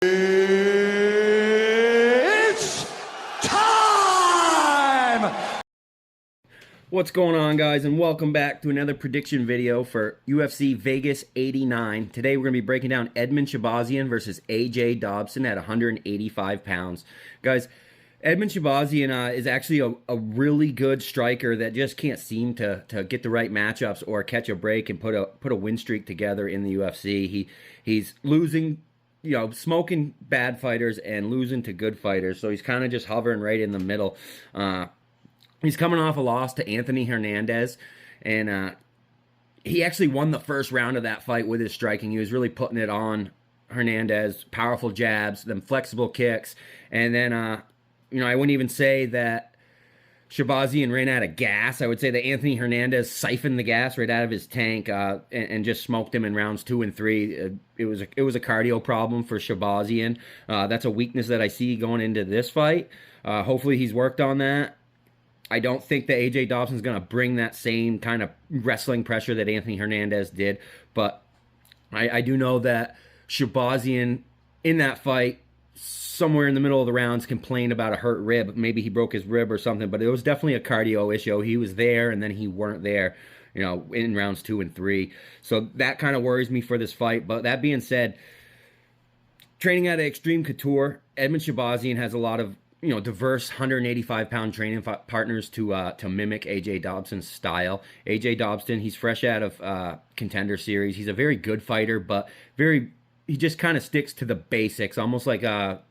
It's time! What's going on, guys, and welcome back to another prediction video for UFC Vegas 89. Today we're going to be breaking down Edmen Shahbayzan versus AJ Dobson at 185 pounds. Guys, Edmen Shahbayzan is actually a really good striker that just can't seem to get the right matchups or catch a break and put a win streak together in the UFC. He's losing, smoking bad fighters and losing to good fighters, so he's kind of just hovering right in the middle. He's coming off a loss to Anthony Hernandez, and he actually won the first round of that fight with his striking. He was really putting it on Hernandez, powerful jabs, then flexible kicks, and then, I wouldn't even say that Shahbayzan ran out of gas. I would say that Anthony Hernandez siphoned the gas right out of his tank and just smoked him in rounds 2 and 3. It was a cardio problem for Shahbayzan. That's a weakness that I see going into this fight. Hopefully he's worked on that. I don't think that AJ Dobson's going to bring that same kind of wrestling pressure that Anthony Hernandez did, but I do know that Shahbayzan in that fight, somewhere in the middle of the rounds, complained about a hurt rib. Maybe he broke his rib or something, but it was definitely a cardio issue. He was there, and then he weren't there, in rounds 2 and 3. So that kind of worries me for this fight. But that being said, training at Extreme Couture, Edmen Shahbayzan has a lot of diverse 185-pound training partners to mimic AJ Dobson's style. AJ Dobson, he's fresh out of Contender Series. He's a very good fighter, but he just kind of sticks to the basics, almost like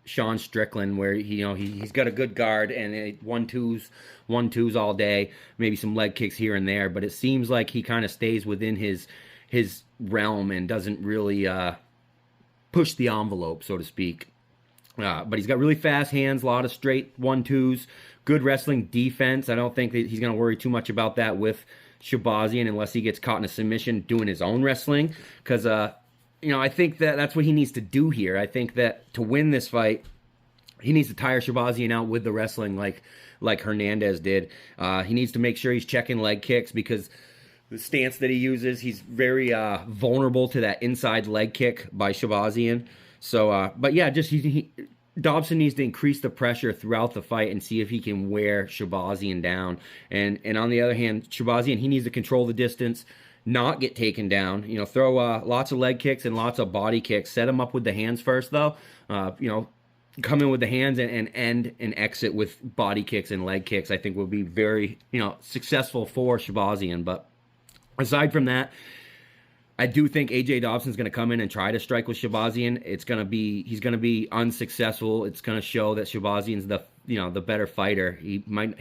Sean Strickland, where he's got a good guard and one-twos all day, maybe some leg kicks here and there, but it seems like he kind of stays within his realm and doesn't really push the envelope, so to speak. But he's got really fast hands, a lot of straight 1-2s, good wrestling defense. I don't think that he's going to worry too much about that with Shahbayzan unless he gets caught in a submission doing his own wrestling. Because, I think that that's what he needs to do here. I think that to win this fight, he needs to tire Shahbayzan out with the wrestling like Hernandez did. He needs to make sure he's checking leg kicks because the stance that he uses, he's very vulnerable to that inside leg kick by Shahbayzan. So, but yeah, Dobson needs to increase the pressure throughout the fight and see if he can wear Shahbayzan down. And on the other hand, Shahbayzan, he needs to control the distance, not get taken down. Throw lots of leg kicks and lots of body kicks. Set him up with the hands first, though. Come in with the hands and end and exit with body kicks and leg kicks. I think will be very, successful for Shahbayzan. But aside from that, I do think AJ Dobson's going to come in and try to strike with Shahbayzan. He's going to be unsuccessful. It's going to show that Shahbayzan's the better fighter. He's going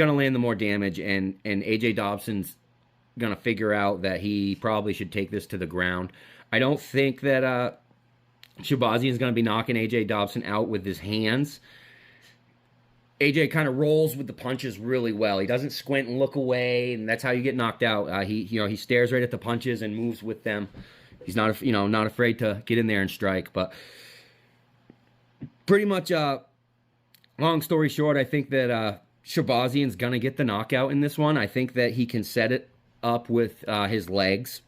to land the more damage, and AJ Dobson's going to figure out that he probably should take this to the ground. I don't think that Shahbayzan's going to be knocking AJ Dobson out with his hands. AJ kind of rolls with the punches really well. He doesn't squint and look away, and that's how you get knocked out. He stares right at the punches and moves with them. He's not afraid to get in there and strike. But pretty much, long story short, I think that Shahbayzan's gonna get the knockout in this one. I think that he can set it up with his legs.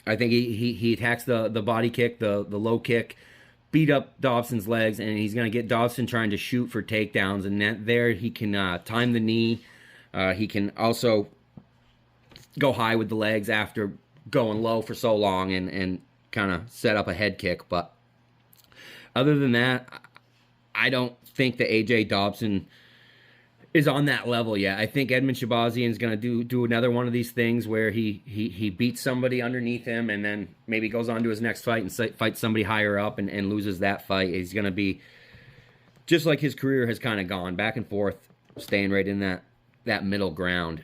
I think he attacks the body kick, the low kick, beat up Dobson's legs, and he's going to get Dobson trying to shoot for takedowns, and there he can time the knee. He can also go high with the legs after going low for so long and kind of set up a head kick. But other than that, I don't think that AJ Dobson is on that level yet. I think Edmen Shahbayzan is going to do another one of these things where he beats somebody underneath him and then maybe goes on to his next fight and fights somebody higher up and loses that fight. He's going to be just like his career has kind of gone back and forth, staying right in that middle ground.